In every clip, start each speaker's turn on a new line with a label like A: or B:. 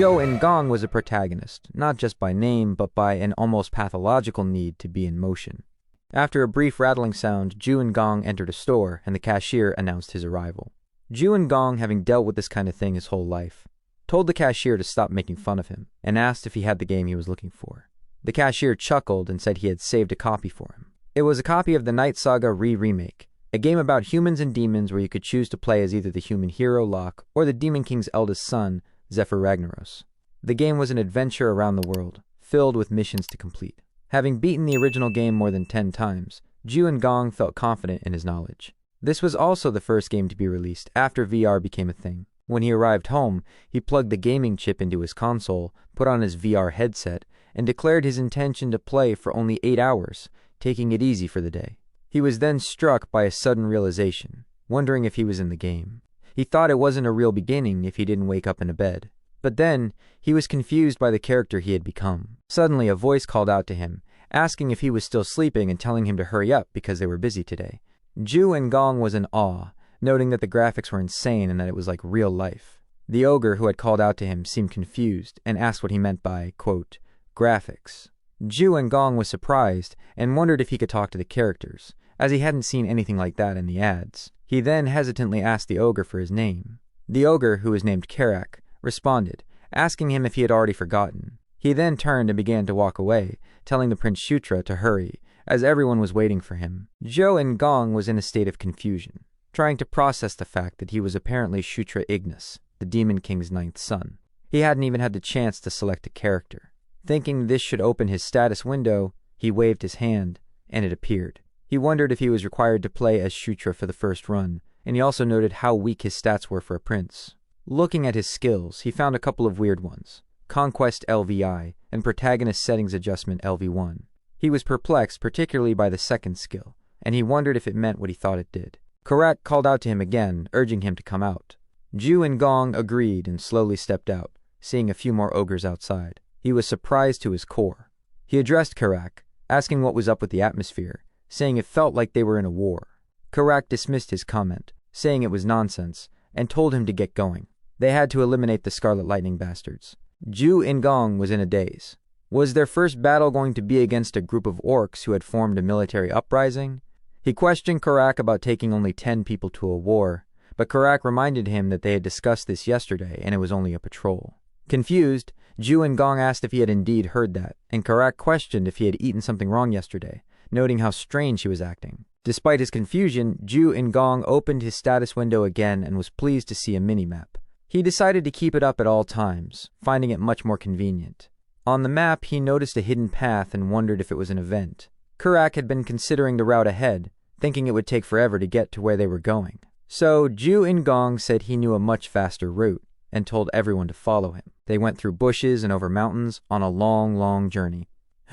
A: Zhou Engong was a protagonist, not just by name, but by an almost pathological need to be in motion. After a brief rattling sound, Zhu Engong entered a store, and the cashier announced his arrival. Zhu Engong, having dealt with this kind of thing his whole life, told the cashier to stop making fun of him, and asked if he had the game he was looking for. The cashier chuckled and said he had saved a copy for him. It was a copy of the Night Saga remake, a game about humans and demons where you could choose to play as either the human hero, Locke, or the Demon King's eldest son, Zephyr Ragnaros. The game was an adventure around the world, filled with missions to complete. Having beaten the original game more than 10 times, Zhu Engong felt confident in his knowledge. This was also the first game to be released after VR became a thing. When he arrived home, he plugged the gaming chip into his console, put on his VR headset, and declared his intention to play for only 8 hours, taking it easy for the day. He was then struck by a sudden realization, wondering if he was in the game. He thought it wasn't a real beginning if he didn't wake up in a bed. But then, he was confused by the character he had become. Suddenly, a voice called out to him, asking if he was still sleeping and telling him to hurry up because they were busy today. Zhu Engong was in awe, noting that the graphics were insane and that it was like real life. The ogre who had called out to him seemed confused and asked what he meant by, quote, graphics. Zhu Engong was surprised and wondered if he could talk to the characters, as he hadn't seen anything like that in the ads. He then hesitantly asked the ogre for his name. The ogre, who was named Karak, responded, asking him if he had already forgotten. He then turned and began to walk away, telling the Prince Shutra to hurry, as everyone was waiting for him. Zhou Engong was in a state of confusion, trying to process the fact that he was apparently Shutra Ignis, the Demon King's 9th son. He hadn't even had the chance to select a character. Thinking this should open his status window, he waved his hand, and it appeared. He wondered if he was required to play as Shutra for the first run, and he also noted how weak his stats were for a prince. Looking at his skills, he found a couple of weird ones, Conquest LVI and Protagonist Settings Adjustment LV1. He was perplexed, particularly by the second skill, and he wondered if it meant what he thought it did. Karak called out to him again, urging him to come out. Zhu Engong agreed and slowly stepped out, seeing a few more ogres outside. He was surprised to his core. He addressed Karak, asking what was up with the atmosphere, saying it felt like they were in a war. Karak dismissed his comment, saying it was nonsense, and told him to get going. They had to eliminate the Scarlet Lightning bastards. Zhu Engong was in a daze. Was their first battle going to be against a group of orcs who had formed a military uprising? He questioned Karak about taking only 10 people to a war, but Karak reminded him that they had discussed this yesterday and it was only a patrol. Confused, Zhu Engong asked if he had indeed heard that, and Karak questioned if he had eaten something wrong yesterday, noting how strange he was acting. Despite his confusion, Zhu Engong opened his status window again and was pleased to see a mini-map. He decided to keep it up at all times, finding it much more convenient. On the map, he noticed a hidden path and wondered if it was an event. Karak had been considering the route ahead, thinking it would take forever to get to where they were going. So Zhu Engong said he knew a much faster route, and told everyone to follow him. They went through bushes and over mountains on a long journey.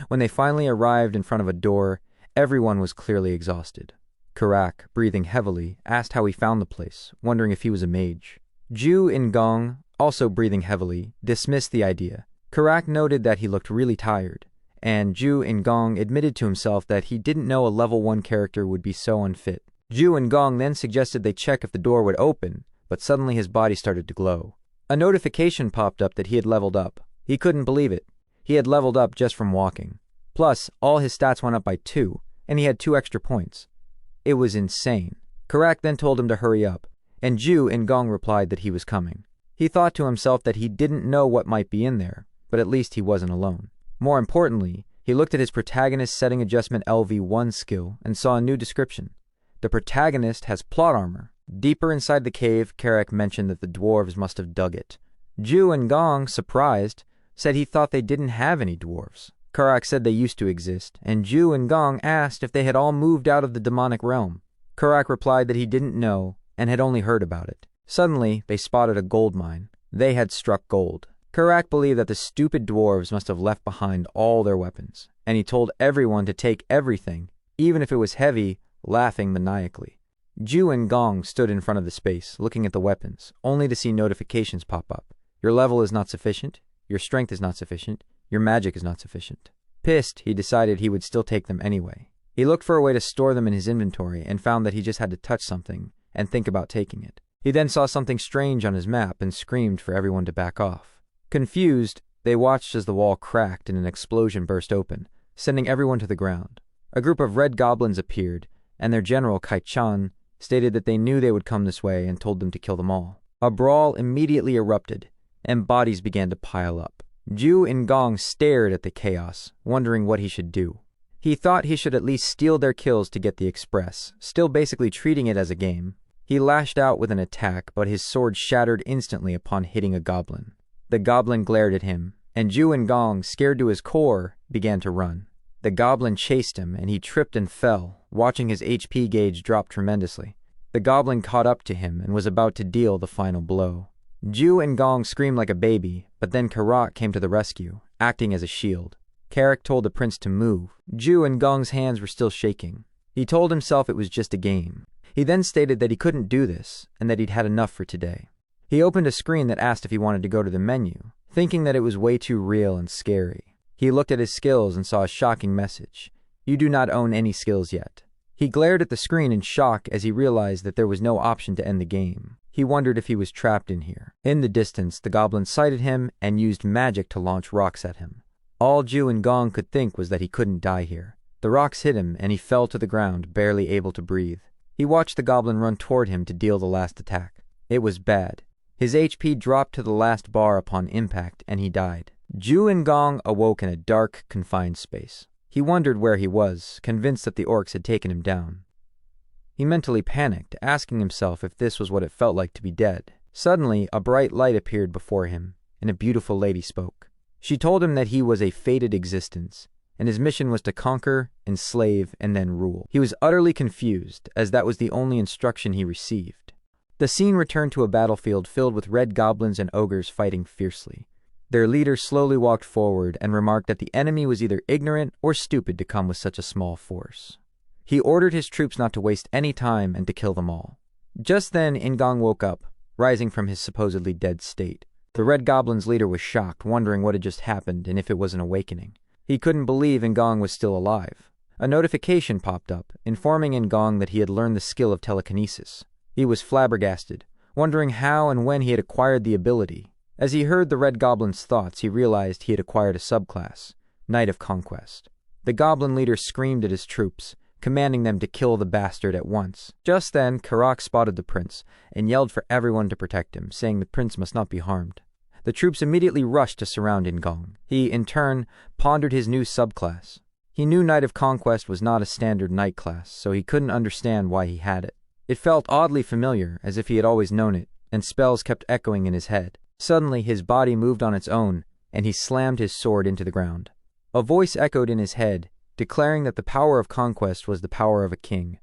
A: When they finally arrived in front of a door, everyone was clearly exhausted. Karak, breathing heavily, asked how he found the place, wondering if he was a mage. Zhu Engong, also breathing heavily, dismissed the idea. Karak noted that he looked really tired, and Zhu Engong admitted to himself that he didn't know a level 1 character would be so unfit. Zhu Engong then suggested they check if the door would open, but suddenly his body started to glow. A notification popped up that he had leveled up. He couldn't believe it. He had leveled up just from walking. Plus, all his stats went up by 2, and he had 2 extra points. It was insane. Karak then told him to hurry up, and Zhu Engong replied that he was coming. He thought to himself that he didn't know what might be in there, but at least he wasn't alone. More importantly, he looked at his Protagonist Setting Adjustment LV1 skill and saw a new description. The protagonist has plot armor. Deeper inside the cave, Karak mentioned that the dwarves must have dug it. Zhu Engong, surprised, said he thought they didn't have any dwarves. Karak said they used to exist, and Zhu Engong asked if they had all moved out of the demonic realm. Karak replied that he didn't know and had only heard about it. Suddenly, they spotted a gold mine. They had struck gold. Karak believed that the stupid dwarves must have left behind all their weapons, and he told everyone to take everything, even if it was heavy, laughing maniacally. Zhu Engong stood in front of the space, looking at the weapons, only to see notifications pop up. Your level is not sufficient, your strength is not sufficient, your magic is not sufficient. Pissed, he decided he would still take them anyway. He looked for a way to store them in his inventory and found that he just had to touch something and think about taking it. He then saw something strange on his map and screamed for everyone to back off. Confused, they watched as the wall cracked and an explosion burst open, sending everyone to the ground. A group of red goblins appeared, and their general, Kai-chan, stated that they knew they would come this way and told them to kill them all. A brawl immediately erupted, and bodies began to pile up. Ju and Gong stared at the chaos, wondering what he should do. He thought he should at least steal their kills to get the express, still basically treating it as a game. He lashed out with an attack, but his sword shattered instantly upon hitting a goblin. The goblin glared at him, and Ju and Gong, scared to his core, began to run. The goblin chased him, and he tripped and fell, watching his HP gauge drop tremendously. The goblin caught up to him and was about to deal the final blow. Ju and Gong screamed like a baby, but then Karak came to the rescue, acting as a shield. Karak told the prince to move. Ju and Gong's hands were still shaking. He told himself it was just a game. He then stated that he couldn't do this, and that he'd had enough for today. He opened a screen that asked if he wanted to go to the menu, thinking that it was way too real and scary. He looked at his skills and saw a shocking message. You do not own any skills yet. He glared at the screen in shock as he realized that there was no option to end the game. He wondered if he was trapped in here. In the distance, the goblin sighted him and used magic to launch rocks at him. All Ju and Gong could think was that he couldn't die here. The rocks hit him and he fell to the ground, barely able to breathe. He watched the goblin run toward him to deal the last attack. It was bad. His HP dropped to the last bar upon impact, and he died. Ju and Gong awoke in a dark, confined space. He wondered where he was, convinced that the orcs had taken him down. He mentally panicked, asking himself if this was what it felt like to be dead. Suddenly, a bright light appeared before him, and a beautiful lady spoke. She told him that he was a fated existence, and his mission was to conquer, enslave, and then rule. He was utterly confused, as that was the only instruction he received. The scene returned to a battlefield filled with red goblins and ogres fighting fiercely. Their leader slowly walked forward and remarked that the enemy was either ignorant or stupid to come with such a small force. He ordered his troops not to waste any time and to kill them all. Just then, Ingong woke up, rising from his supposedly dead state. The red goblin's leader was shocked, wondering what had just happened and if it was an awakening. He couldn't believe Ingong was still alive. A notification popped up, informing Ingong that he had learned the skill of telekinesis. He was flabbergasted, wondering how and when he had acquired the ability. As he heard the red goblin's thoughts, he realized he had acquired a subclass, Knight of Conquest. The goblin leader screamed at his troops, commanding them to kill the bastard at once. Just then, Karak spotted the prince and yelled for everyone to protect him, saying the prince must not be harmed. The troops immediately rushed to surround Ingong. He, in turn, pondered his new subclass. He knew Knight of Conquest was not a standard knight class, so he couldn't understand why he had it. It felt oddly familiar, as if he had always known it, and spells kept echoing in his head. Suddenly, his body moved on its own, and he slammed his sword into the ground. A voice echoed in his head, declaring that the power of conquest was the power of a king.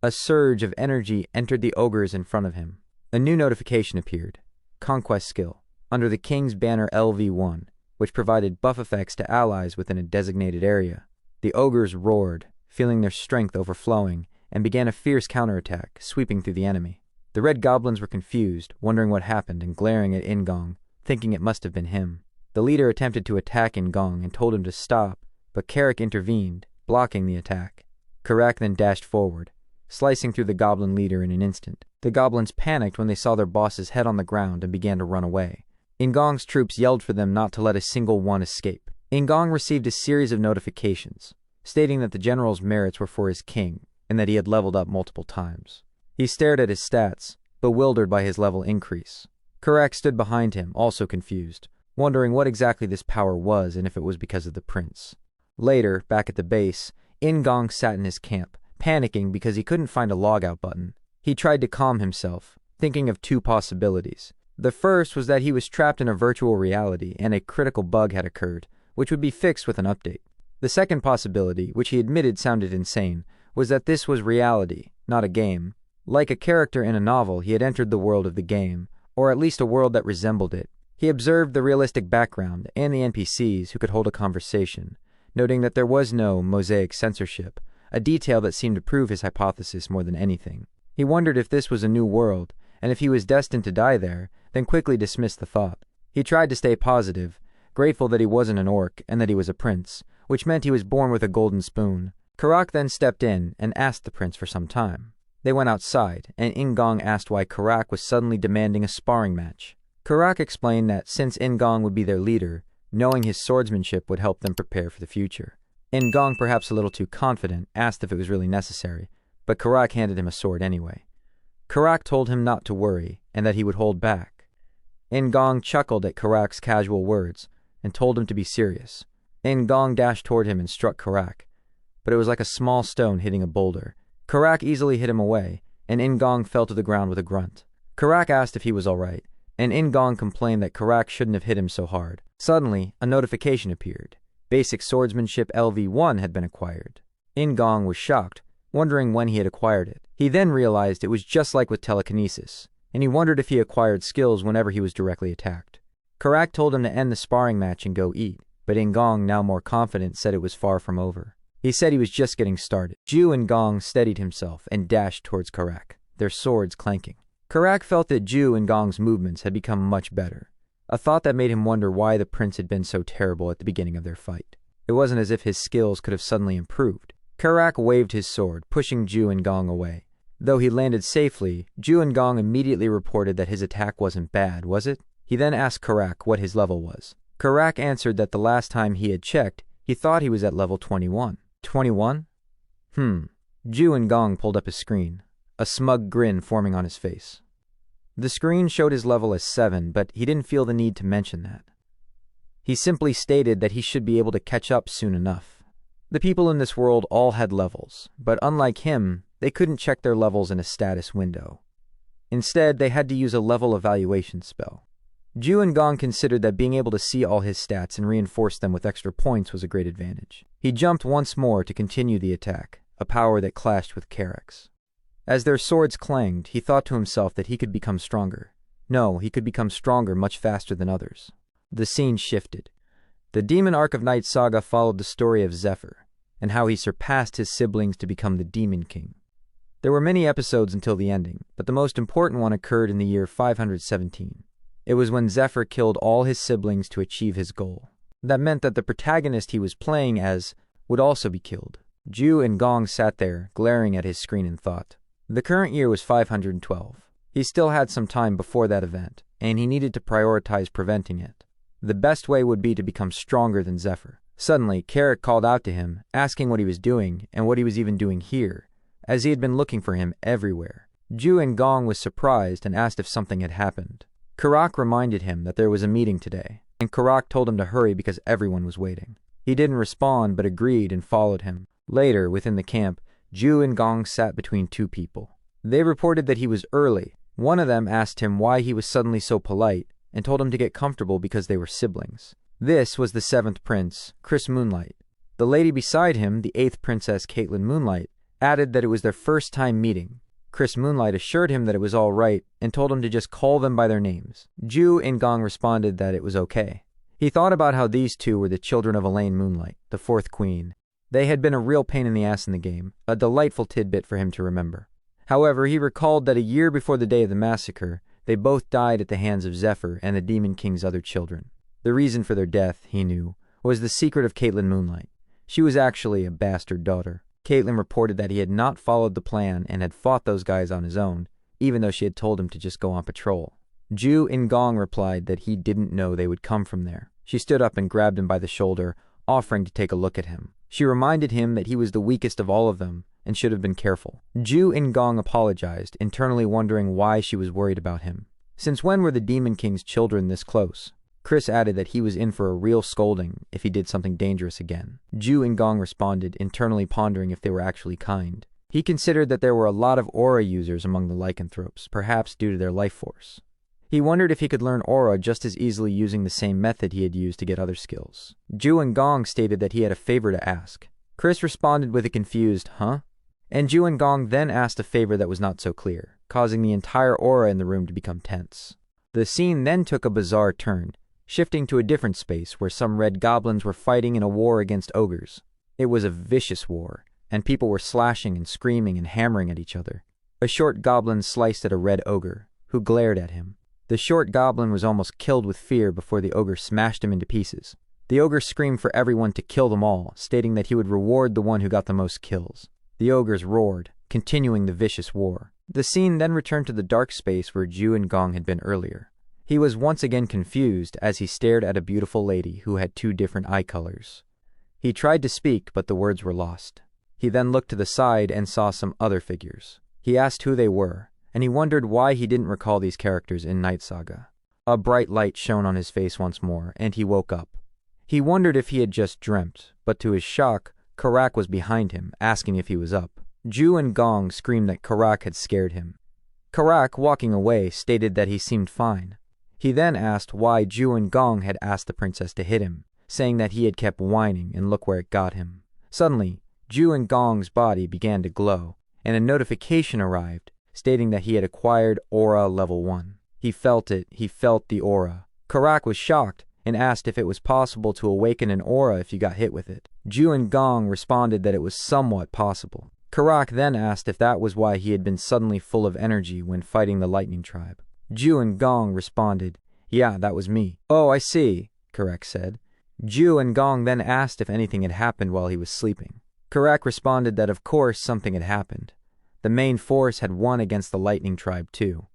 A: A surge of energy entered the ogres in front of him. A new notification appeared. Conquest skill, under the king's banner LV1, which provided buff effects to allies within a designated area. The ogres roared, feeling their strength overflowing, and began a fierce counterattack, sweeping through the enemy. The red goblins were confused, wondering what happened and glaring at Ingong, thinking it must have been him. The leader attempted to attack Ingong and told him to stop, but Karak intervened, blocking the attack. Karak then dashed forward, slicing through the goblin leader in an instant. The goblins panicked when they saw their boss's head on the ground and began to run away. Ingong's troops yelled for them not to let a single one escape. Ingong received a series of notifications, stating that the general's merits were for his king, and that he had leveled up multiple times. He stared at his stats, bewildered by his level increase. Karak stood behind him, also confused, wondering what exactly this power was and if it was because of the prince. Later, back at the base, Ingong sat in his camp, panicking because he couldn't find a logout button. He tried to calm himself, thinking of two possibilities. The first was that he was trapped in a virtual reality and a critical bug had occurred, which would be fixed with an update. The second possibility, which he admitted sounded insane, was that this was reality, not a game. Like a character in a novel, he had entered the world of the game, or at least a world that resembled it. He observed the realistic background and the NPCs who could hold a conversation, noting that there was no mosaic censorship, a detail that seemed to prove his hypothesis more than anything. He wondered if this was a new world, and if he was destined to die there, then quickly dismissed the thought. He tried to stay positive, grateful that he wasn't an orc and that he was a prince, which meant he was born with a golden spoon. Karak then stepped in and asked the prince for some time. They went outside, and Ingong asked why Karak was suddenly demanding a sparring match. Karak explained that since Ingong would be their leader, knowing his swordsmanship would help them prepare for the future. Ingong, perhaps a little too confident, asked if it was really necessary, but Karak handed him a sword anyway. Karak told him not to worry, and that he would hold back. Ingong chuckled at Karak's casual words, and told him to be serious. Ingong dashed toward him and struck Karak, but it was like a small stone hitting a boulder. Karak easily hit him away, and Ingong fell to the ground with a grunt. Karak asked if he was alright, and Ingong complained that Karak shouldn't have hit him so hard. Suddenly, a notification appeared. Basic Swordsmanship LV1 had been acquired. Ingong was shocked, wondering when he had acquired it. He then realized it was just like with telekinesis, and he wondered if he acquired skills whenever he was directly attacked. Karak told him to end the sparring match and go eat, but Ingong, now more confident, said it was far from over. He said he was just getting started. Ju Ingong steadied himself and dashed towards Karak, their swords clanking. Karak felt that Ju Ingong's movements had become much better, a thought that made him wonder why the prince had been so terrible at the beginning of their fight. It wasn't as if his skills could have suddenly improved. Karak waved his sword, pushing Ju Ingong away. Though he landed safely, Ju Ingong immediately reported that his attack wasn't bad, was it? He then asked Karak what his level was. Karak answered that the last time he had checked, he thought he was at level 21. 21? Ju Ingong pulled up his screen, a smug grin forming on his face. The screen showed his level as 7, but he didn't feel the need to mention that. He simply stated that he should be able to catch up soon enough. The people in this world all had levels, but unlike him, they couldn't check their levels in a status window. Instead, they had to use a level evaluation spell. Ju Ingong considered that being able to see all his stats and reinforce them with extra points was a great advantage. He jumped once more to continue the attack, a power that clashed with Karak's. As their swords clanged, he thought to himself that he could become stronger. No, he could become stronger much faster than others. The scene shifted. The Demon Arc of Night saga followed the story of Zephyr, and how he surpassed his siblings to become the Demon King. There were many episodes until the ending, but the most important one occurred in the year 517. It was when Zephyr killed all his siblings to achieve his goal. That meant that the protagonist he was playing as would also be killed. Ju Ingong sat there, glaring at his screen in thought. The current year was 512. He still had some time before that event, and he needed to prioritize preventing it. The best way would be to become stronger than Zephyr. Suddenly, Karak called out to him, asking what he was doing and what he was even doing here, as he had been looking for him everywhere. Ju Ingong was surprised and asked if something had happened. Karak reminded him that there was a meeting today, and Karak told him to hurry because everyone was waiting. He didn't respond but agreed and followed him. Later, within the camp, Ju Ingong sat between two people. They reported that he was early. One of them asked him why he was suddenly so polite and told him to get comfortable because they were siblings. This was the 7th prince, Chris Moonlight. The lady beside him, the 8th princess Caitlin Moonlight, added that it was their first time meeting. Chris Moonlight assured him that it was all right and told him to just call them by their names. Ju Ingong responded that it was okay. He thought about how these two were the children of Elaine Moonlight, the 4th queen. They had been a real pain in the ass in the game, a delightful tidbit for him to remember. However, he recalled that a year before the day of the massacre, they both died at the hands of Zephyr and the Demon King's other children. The reason for their death, he knew, was the secret of Caitlin Moonlight. She was actually a bastard daughter. Caitlin reported that he had not followed the plan and had fought those guys on his own, even though she had told him to just go on patrol. Ju Ingong replied that he didn't know they would come from there. She stood up and grabbed him by the shoulder, offering to take a look at him. She reminded him that he was the weakest of all of them and should have been careful. Ju Ingong apologized, internally wondering why she was worried about him. Since when were the Demon King's children this close? Chris added that he was in for a real scolding if he did something dangerous again. Ju Ingong responded, internally pondering if they were actually kind. He considered that there were a lot of aura users among the lycanthropes, perhaps due to their life force. He wondered if he could learn aura just as easily using the same method he had used to get other skills. Ju Ingong stated that he had a favor to ask. Chris responded with a confused, huh? And Ju Ingong then asked a favor that was not so clear, causing the entire aura in the room to become tense. The scene then took a bizarre turn, shifting to a different space where some red goblins were fighting in a war against ogres. It was a vicious war, and people were slashing and screaming and hammering at each other. A short goblin sliced at a red ogre, who glared at him. The short goblin was almost killed with fear before the ogre smashed him into pieces. The ogre screamed for everyone to kill them all, stating that he would reward the one who got the most kills. The ogres roared, continuing the vicious war. The scene then returned to the dark space where Ju Ingong had been earlier. He was once again confused as he stared at a beautiful lady who had 2 different eye colors. He tried to speak, but the words were lost. He then looked to the side and saw some other figures. He asked who they were, and he wondered why he didn't recall these characters in Night Saga. A bright light shone on his face once more, and he woke up. He wondered if he had just dreamt, but to his shock, Karak was behind him, asking if he was up. Ju and Gong screamed that Karak had scared him. Karak, walking away, stated that he seemed fine. He then asked why Ju and Gong had asked the princess to hit him, saying that he had kept whining, and look where it got him. Suddenly, Ju and Gong's body began to glow, and a notification arrived, stating that he had acquired Aura Level 1. He felt it, he felt the aura. Karak was shocked, and asked if it was possible to awaken an aura if you got hit with it. Ju and Gong responded that it was somewhat possible. Karak then asked if that was why he had been suddenly full of energy when fighting the Lightning Tribe. Ju and Gong responded, "Yeah, that was me." "Oh, I see," Karak said. Ju and Gong then asked if anything had happened while he was sleeping. Karak responded that of course something had happened. The main force had won against the Lightning Tribe too.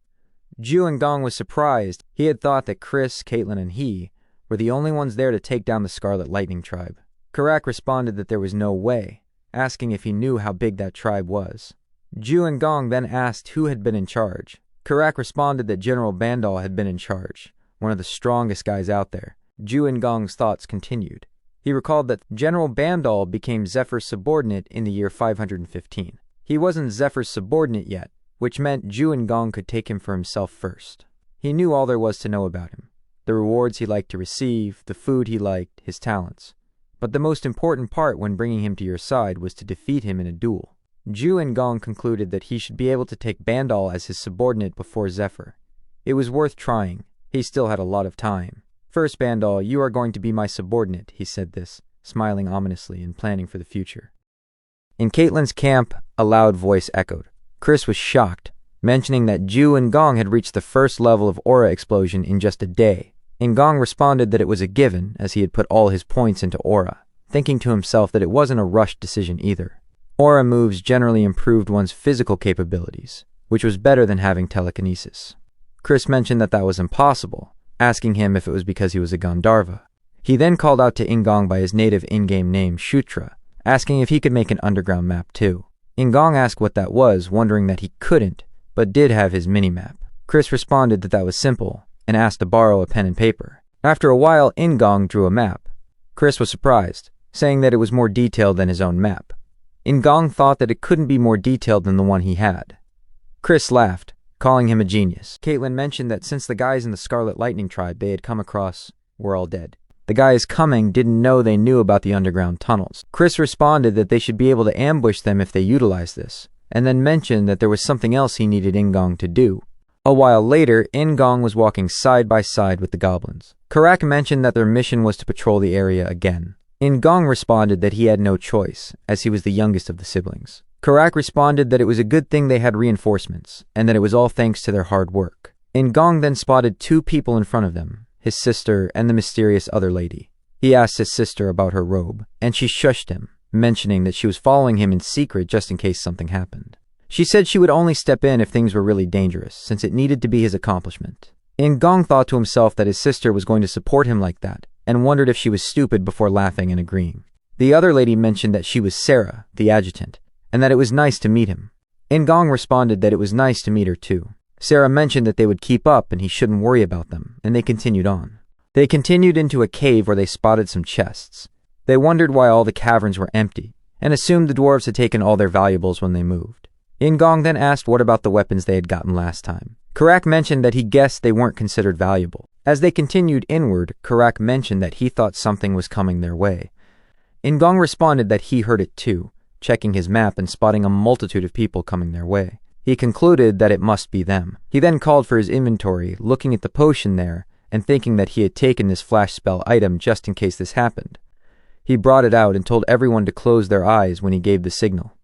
A: Ju and Gong was surprised. He had thought that Chris, Caitlin, and he were the only ones there to take down the Scarlet Lightning Tribe. Karak responded that there was no way, asking if he knew how big that tribe was. Ju and Gong then asked who had been in charge. Karak responded that General Bandal had been in charge, one of the strongest guys out there. Ju and Gong's thoughts continued. He recalled that General Bandal became Zephyr's subordinate in the year 515. He wasn't Zephyr's subordinate yet, which meant Ju and Gong could take him for himself first. He knew all there was to know about him, the rewards he liked to receive, the food he liked, his talents. But the most important part when bringing him to your side was to defeat him in a duel. Ju and Gong concluded that he should be able to take Bandal as his subordinate before Zephyr. It was worth trying. He still had a lot of time. "First, Bandal, you are going to be my subordinate," he said this, smiling ominously and planning for the future. In Caitlin's camp, a loud voice echoed. Chris was shocked, mentioning that Ju and Gong had reached the first level of aura explosion in just a day. And Gong responded that it was a given, as he had put all his points into aura, thinking to himself that it wasn't a rushed decision either. Aura moves generally improved one's physical capabilities, which was better than having telekinesis. Chris mentioned that that was impossible, asking him if it was because he was a Gandharva. He then called out to Ingong by his native in-game name, Shutra, asking if he could make an underground map too. Ingong asked what that was, wondering that he couldn't, but did have his mini-map. Chris responded that that was simple, and asked to borrow a pen and paper. After a while, Ingong drew a map. Chris was surprised, saying that it was more detailed than his own map. Ingong thought that it couldn't be more detailed than the one he had. Chris laughed, calling him a genius. Caitlin mentioned that since the guys in the Scarlet Lightning Tribe they had come across were all dead. The guys coming didn't know they knew about the underground tunnels. Chris responded that they should be able to ambush them if they utilized this, and then mentioned that there was something else he needed Ingong to do. A while later, Ingong was walking side by side with the goblins. Karak mentioned that their mission was to patrol the area again. Ingong responded that he had no choice, as he was the youngest of the siblings. Karak responded that it was a good thing they had reinforcements, and that it was all thanks to their hard work. Ingong then spotted 2 people in front of them, his sister and the mysterious other lady. He asked his sister about her robe, and she shushed him, mentioning that she was following him in secret just in case something happened. She said she would only step in if things were really dangerous, since it needed to be his accomplishment. Ingong thought to himself that his sister was going to support him like that, and wondered if she was stupid before laughing and agreeing. The other lady mentioned that she was Sarah, the adjutant, and that it was nice to meet him. Ingong responded that it was nice to meet her too. Sarah mentioned that they would keep up and he shouldn't worry about them, and they continued on. They continued into a cave where they spotted some chests. They wondered why all the caverns were empty, and assumed the dwarves had taken all their valuables when they moved. Ingong then asked what about the weapons they had gotten last time. Karak mentioned that he guessed they weren't considered valuable. As they continued inward, Karak mentioned that he thought something was coming their way. Ingong responded that he heard it too, checking his map and spotting a multitude of people coming their way. He concluded that it must be them. He then called for his inventory, looking at the potion there, and thinking that he had taken this flash spell item just in case this happened. He brought it out and told everyone to close their eyes when he gave the signal.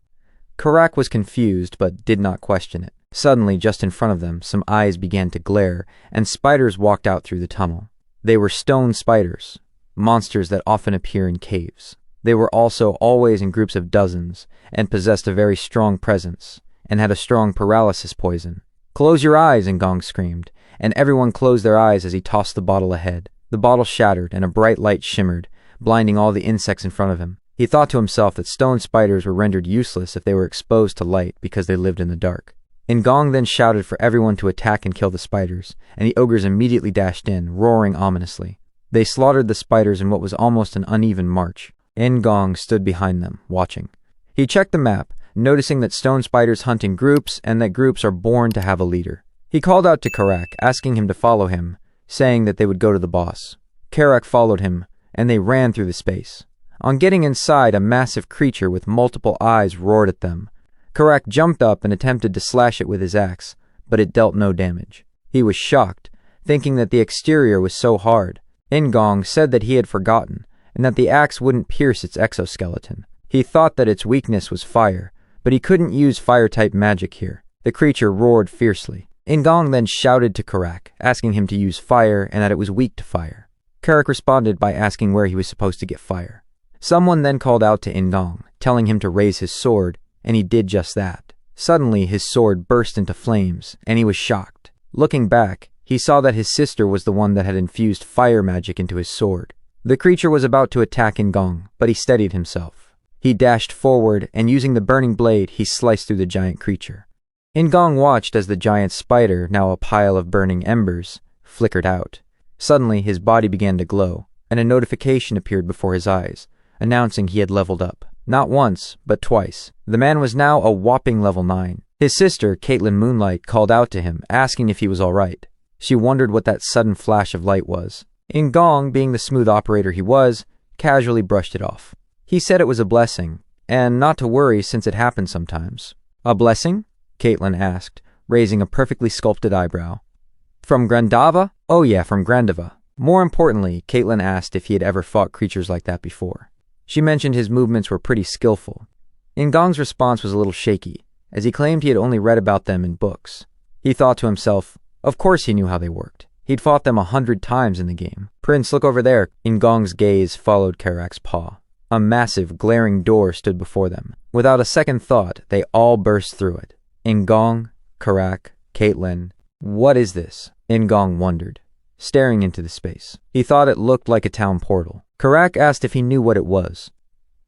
A: Karak was confused, but did not question it. Suddenly, just in front of them, some eyes began to glare, and spiders walked out through the tunnel. They were stone spiders, monsters that often appear in caves. They were also always in groups of dozens, and possessed a very strong presence, and had a strong paralysis poison. "Close your eyes," Ingong screamed, and everyone closed their eyes as he tossed the bottle ahead. The bottle shattered, and a bright light shimmered, blinding all the insects in front of him. He thought to himself that stone spiders were rendered useless if they were exposed to light because they lived in the dark. Ngong then shouted for everyone to attack and kill the spiders, and the ogres immediately dashed in, roaring ominously. They slaughtered the spiders in what was almost an uneven march. Ngong stood behind them, watching. He checked the map, noticing that stone spiders hunt in groups and that groups are born to have a leader. He called out to Karak, asking him to follow him, saying that they would go to the boss. Karak followed him, and they ran through the space. On getting inside, a massive creature with multiple eyes roared at them. Karak jumped up and attempted to slash it with his axe, but it dealt no damage. He was shocked, thinking that the exterior was so hard. Ngong said that he had forgotten, and that the axe wouldn't pierce its exoskeleton. He thought that its weakness was fire, but he couldn't use fire-type magic here. The creature roared fiercely. Ngong then shouted to Karak, asking him to use fire and that it was weak to fire. Karak responded by asking where he was supposed to get fire. Someone then called out to Ngong, telling him to raise his sword, and he did just that. Suddenly, his sword burst into flames, and he was shocked. Looking back, he saw that his sister was the one that had infused fire magic into his sword. The creature was about to attack Ngong, but he steadied himself. He dashed forward, and using the burning blade, he sliced through the giant creature. Ngong watched as the giant spider, now a pile of burning embers, flickered out. Suddenly, his body began to glow, and a notification appeared before his eyes, announcing he had leveled up. Not once, but twice. The man was now a whopping level 9. His sister, Caitlin Moonlight, called out to him, asking if he was all right. She wondered what that sudden flash of light was. Ngong, being the smooth operator he was, casually brushed it off. He said it was a blessing, and not to worry since it happened sometimes. A blessing? Caitlin asked, raising a perfectly sculpted eyebrow. From Grandava? Oh yeah, from Grandava. More importantly, Caitlin asked if he had ever fought creatures like that before. She mentioned his movements were pretty skillful. Ngong's response was a little shaky, as he claimed he had only read about them in books. He thought to himself, of course he knew how they worked. He'd fought them 100 times in the game. Prince, look over there. Ngong's gaze followed Karak's paw. A massive, glaring door stood before them. Without a second thought, they all burst through it. Ngong, Karak, Caitlin. What is this? Ngong wondered, staring into the space. He thought it looked like a town portal. Karak asked if he knew what it was.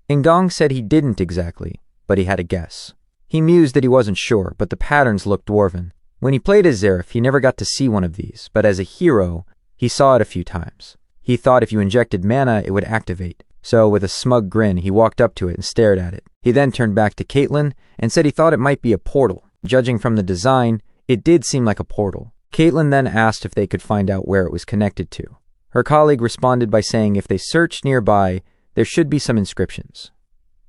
A: Ngong said he didn't exactly, but he had a guess. He mused that he wasn't sure, but the patterns looked dwarven. When he played as Zeref, he never got to see one of these, but as a hero, he saw it a few times. He thought if you injected mana, it would activate. So, with a smug grin, he walked up to it and stared at it. He then turned back to Caitlin and said he thought it might be a portal. Judging from the design, it did seem like a portal. Caitlin then asked if they could find out where it was connected to. Her colleague responded by saying if they searched nearby, there should be some inscriptions.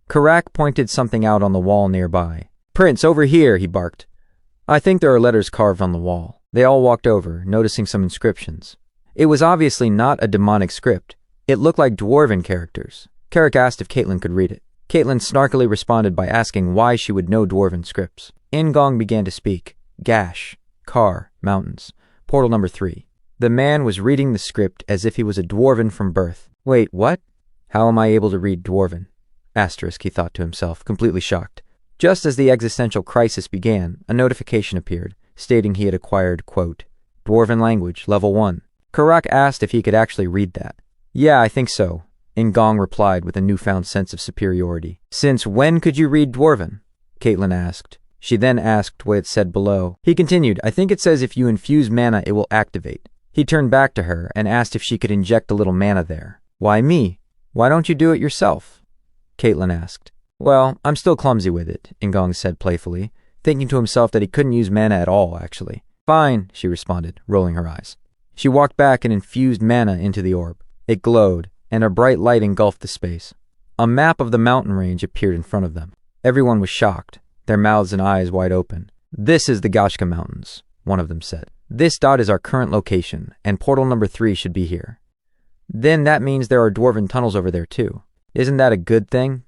A: Karak pointed something out on the wall nearby. Prince, over here, he barked. I think there are letters carved on the wall. They all walked over, noticing some inscriptions. It was obviously not a demonic script. It looked like dwarven characters. Karak asked if Caitlin could read it. Caitlin snarkily responded by asking why she would know dwarven scripts. Ngong began to speak. Gash, car, mountains. Portal number 3. The man was reading the script as if he was a dwarven from birth. Wait, what? How am I able to read dwarven? Asterisk, he thought to himself, completely shocked. Just as the existential crisis began, a notification appeared, stating he had acquired, quote, Dwarven language, level 1. Karak asked if he could actually read that. Yeah, I think so, Ngong replied with a newfound sense of superiority. Since when could you read Dwarven? Caitlin asked. She then asked what it said below. He continued, I think it says if you infuse mana, it will activate. He turned back to her and asked if she could inject a little mana there. Why me? Why don't you do it yourself? Caitlin asked. Well, I'm still clumsy with it, Ngong said playfully, thinking to himself that he couldn't use mana at all, actually. Fine, she responded, rolling her eyes. She walked back and infused mana into the orb. It glowed, and a bright light engulfed the space. A map of the mountain range appeared in front of them. Everyone was shocked, their mouths and eyes wide open. This is the Gashka Mountains, one of them said. This dot is our current location, and portal number 3 should be here. Then that means there are dwarven tunnels over there too. Isn't that a good thing?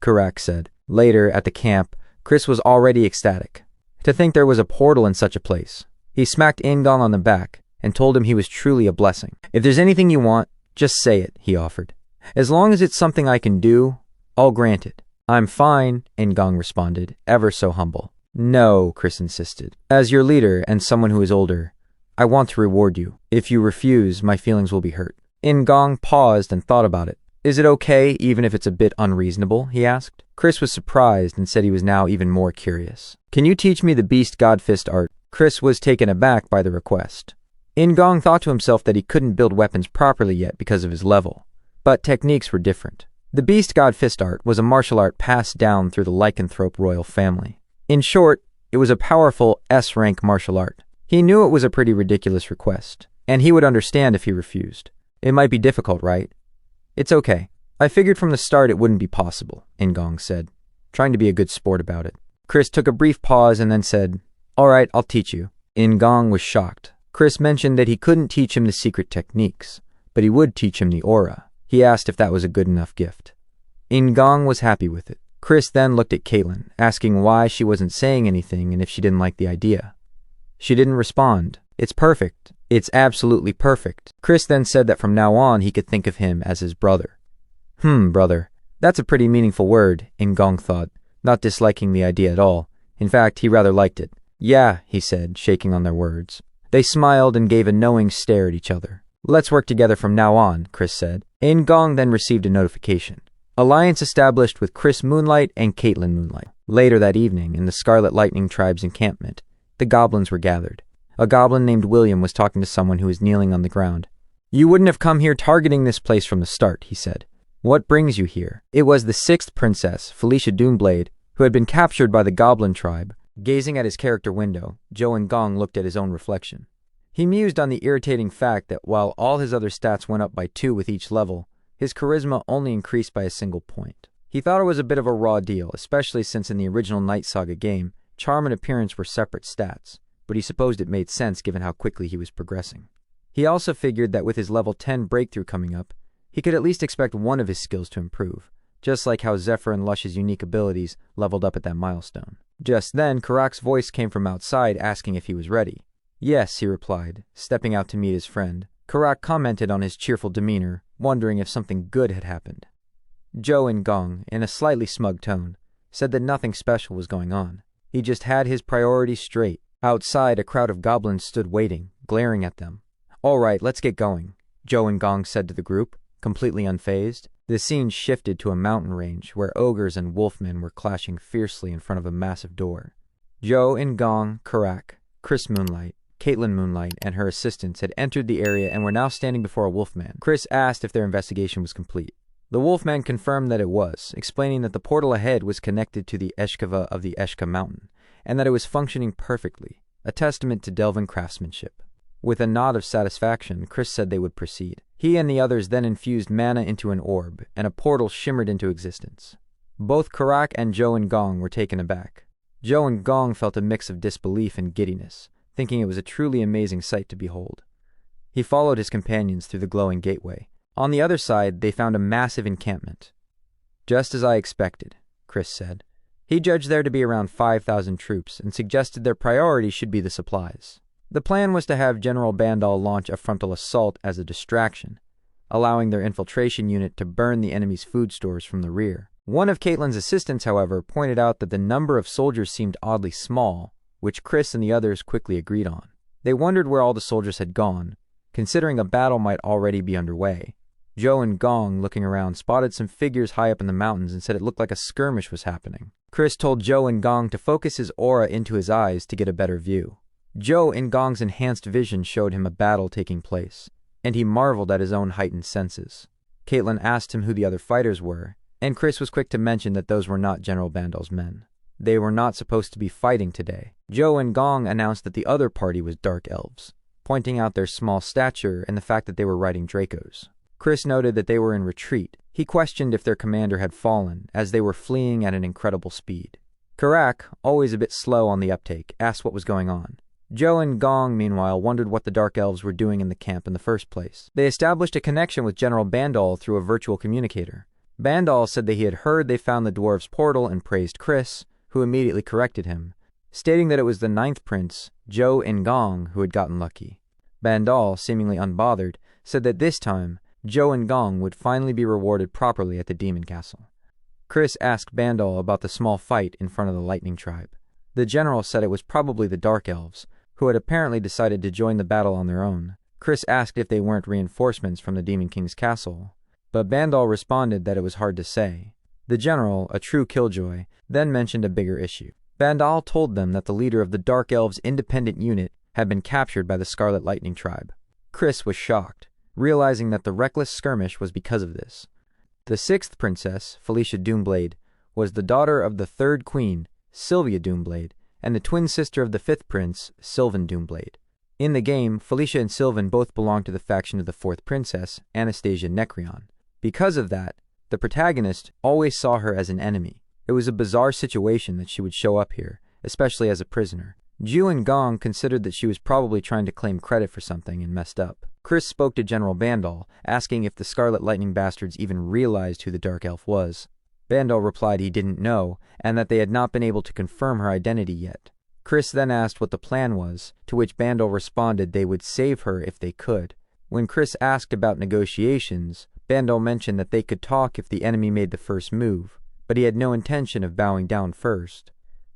A: Karak said. Later, at the camp, Chris was already ecstatic. To think there was a portal in such a place. He smacked Ngong on the back and told him he was truly a blessing. If there's anything you want, just say it, he offered. As long as it's something I can do, I'll grant it. I'm fine, Ngong responded, ever so humble. No, Chris insisted. As your leader and someone who is older, I want to reward you. If you refuse, my feelings will be hurt. Ingong paused and thought about it. Is it okay, even if it's a bit unreasonable? He asked. Chris was surprised and said he was now even more curious. Can you teach me the beast god fist art? Chris was taken aback by the request. Ingong thought to himself that he couldn't build weapons properly yet because of his level, but techniques were different. The beast god fist art was a martial art passed down through the lycanthrope royal family. In short, it was a powerful S-rank martial art. He knew it was a pretty ridiculous request, and he would understand if he refused. It might be difficult, right? It's okay. I figured from the start it wouldn't be possible, Ingong said, trying to be a good sport about it. Chris took a brief pause and then said, All right, I'll teach you. Ingong was shocked. Chris mentioned that he couldn't teach him the secret techniques, but he would teach him the aura. He asked if that was a good enough gift. Ingong was happy with it. Chris then looked at Caitlin, asking why she wasn't saying anything and if she didn't like the idea. She didn't respond. It's perfect. It's absolutely perfect. Chris then said that from now on he could think of him as his brother. Brother. That's a pretty meaningful word, Ingong thought, not disliking the idea at all. In fact, he rather liked it. Yeah, he said, shaking on their words. They smiled and gave a knowing stare at each other. Let's work together from now on, Chris said. Ingong then received a notification. Alliance established with Chris Moonlight and Caitlin Moonlight. Later that evening, in the Scarlet Lightning tribe's encampment, the goblins were gathered. A goblin named William was talking to someone who was kneeling on the ground. You wouldn't have come here targeting this place from the start, he said. What brings you here? It was the 6th princess, Felicia Doomblade, who had been captured by the goblin tribe. Gazing at his character window, Joe Ingong looked at his own reflection. He mused on the irritating fact that while all his other stats went up by 2 with each level, his charisma only increased by a single point. He thought it was a bit of a raw deal, especially since in the original Night Saga game, charm and appearance were separate stats, but he supposed it made sense given how quickly he was progressing. He also figured that with his level 10 breakthrough coming up, he could at least expect one of his skills to improve, just like how Zephyr and Lush's unique abilities leveled up at that milestone. Just then, Karak's voice came from outside asking if he was ready. Yes, he replied, stepping out to meet his friend. Karak commented on his cheerful demeanor, wondering if something good had happened. Joe Ingong, in a slightly smug tone, said that nothing special was going on. He just had his priorities straight. Outside, a crowd of goblins stood waiting, glaring at them. All right, let's get going, Joe Ingong said to the group, completely unfazed. The scene shifted to a mountain range where ogres and wolfmen were clashing fiercely in front of a massive door. Joe Ingong, Karak, Chris Moonlight, Caitlin Moonlight, and her assistants had entered the area and were now standing before a wolfman. Chris asked if their investigation was complete. The wolfman confirmed that it was, explaining that the portal ahead was connected to the Eshkava of the Eshka mountain, and that it was functioning perfectly, a testament to Delvin craftsmanship. With a nod of satisfaction, Chris said they would proceed. He and the others then infused mana into an orb, and a portal shimmered into existence. Both Karak and Joe Ingong were taken aback. Joe Ingong felt a mix of disbelief and giddiness, thinking it was a truly amazing sight to behold. He followed his companions through the glowing gateway. On the other side, they found a massive encampment. Just as I expected, Chris said. He judged there to be around 5,000 troops and suggested their priority should be the supplies. The plan was to have General Bandal launch a frontal assault as a distraction, allowing their infiltration unit to burn the enemy's food stores from the rear. One of Caitlin's assistants, however, pointed out that the number of soldiers seemed oddly small, which Chris and the others quickly agreed on. They wondered where all the soldiers had gone, considering a battle might already be underway. Joe Ingong, looking around, spotted some figures high up in the mountains and said it looked like a skirmish was happening. Chris told Joe Ingong to focus his aura into his eyes to get a better view. Joe Ingong's enhanced vision showed him a battle taking place, and he marveled at his own heightened senses. Caitlin asked him who the other fighters were, and Chris was quick to mention that those were not General Bandal's men. They were not supposed to be fighting today. Joe Ingong announced that the other party was Dark Elves, pointing out their small stature and the fact that they were riding Dracos. Chris noted that they were in retreat. He questioned if their commander had fallen, as they were fleeing at an incredible speed. Karak, always a bit slow on the uptake, asked what was going on. Joe Ingong, meanwhile, wondered what the Dark Elves were doing in the camp in the first place. They established a connection with General Bandal through a virtual communicator. Bandal said that he had heard they found the dwarves' portal and praised Chris, who immediately corrected him, stating that it was the 9th prince, Joe Ingong, who had gotten lucky. Bandal, seemingly unbothered, said that this time, Joe Ingong would finally be rewarded properly at the Demon Castle. Chris asked Bandal about the small fight in front of the Lightning Tribe. The general said it was probably the Dark Elves, who had apparently decided to join the battle on their own. Chris asked if they weren't reinforcements from the Demon King's castle, but Bandal responded that it was hard to say. The general, a true killjoy, then mentioned a bigger issue. Bandal told them that the leader of the Dark Elves' independent unit had been captured by the Scarlet Lightning tribe. Chris was shocked, realizing that the reckless skirmish was because of this. The sixth princess, Felicia Doomblade, was the daughter of the third queen, Sylvia Doomblade, and the twin sister of the fifth prince, Sylvan Doomblade. In the game, Felicia and Sylvan both belonged to the faction of the fourth princess, Anastasia Necreon. Because of that, the protagonist always saw her as an enemy. It was a bizarre situation that she would show up here, especially as a prisoner. Ju and Gong considered that she was probably trying to claim credit for something and messed up. Chris spoke to General Bandal, asking if the Scarlet Lightning bastards even realized who the Dark Elf was. Bandal replied he didn't know, and that they had not been able to confirm her identity yet. Chris then asked what the plan was, to which Bandal responded they would save her if they could. When Chris asked about negotiations, Bandal mentioned that they could talk if the enemy made the first move, but he had no intention of bowing down first.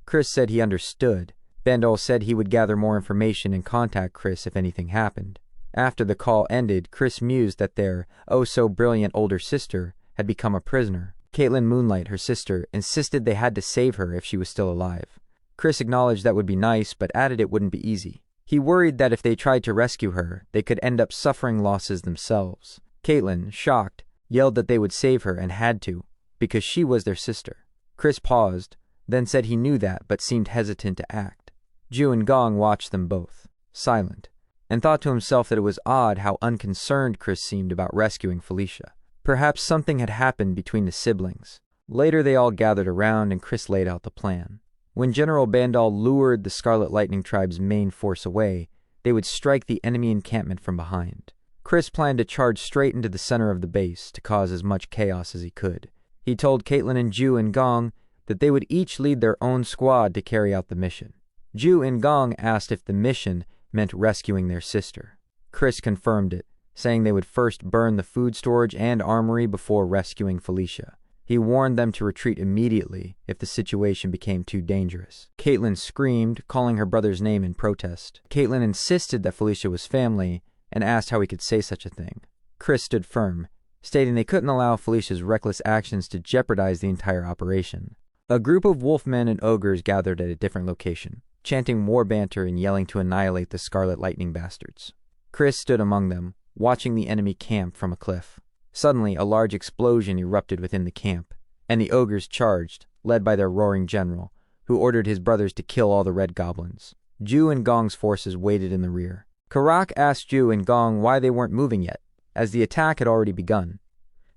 A: Chris said he understood. Bandal said he would gather more information and contact Chris if anything happened. After the call ended, Chris mused that their oh-so-brilliant older sister had become a prisoner. Caitlin Moonlight, her sister, insisted they had to save her if she was still alive. Chris acknowledged that would be nice, but added it wouldn't be easy. He worried that if they tried to rescue her, they could end up suffering losses themselves. Caitlin, shocked, yelled that they would save her and had to, because she was their sister. Chris paused, then said he knew that but seemed hesitant to act. Ju and Gong watched them both, silent, and thought to himself that it was odd how unconcerned Chris seemed about rescuing Felicia. Perhaps something had happened between the siblings. Later they all gathered around and Chris laid out the plan. When General Bandal lured the Scarlet Lightning tribe's main force away, they would strike the enemy encampment from behind. Chris planned to charge straight into the center of the base to cause as much chaos as he could. He told Caitlin and Ju and Gong that they would each lead their own squad to carry out the mission. Ju and Gong asked if the mission meant rescuing their sister. Chris confirmed it, saying they would first burn the food storage and armory before rescuing Felicia. He warned them to retreat immediately if the situation became too dangerous. Caitlin screamed, calling her brother's name in protest. Caitlin insisted that Felicia was family and asked how he could say such a thing. Chris stood firm, stating they couldn't allow Felicia's reckless actions to jeopardize the entire operation. A group of wolfmen and ogres gathered at a different location, chanting war banter and yelling to annihilate the Scarlet Lightning bastards. Chris stood among them, watching the enemy camp from a cliff. Suddenly, a large explosion erupted within the camp, and the ogres charged, led by their roaring general, who ordered his brothers to kill all the red goblins. Ju and Gong's forces waited in the rear. Karak asked Ju and Gong why they weren't moving yet, as the attack had already begun.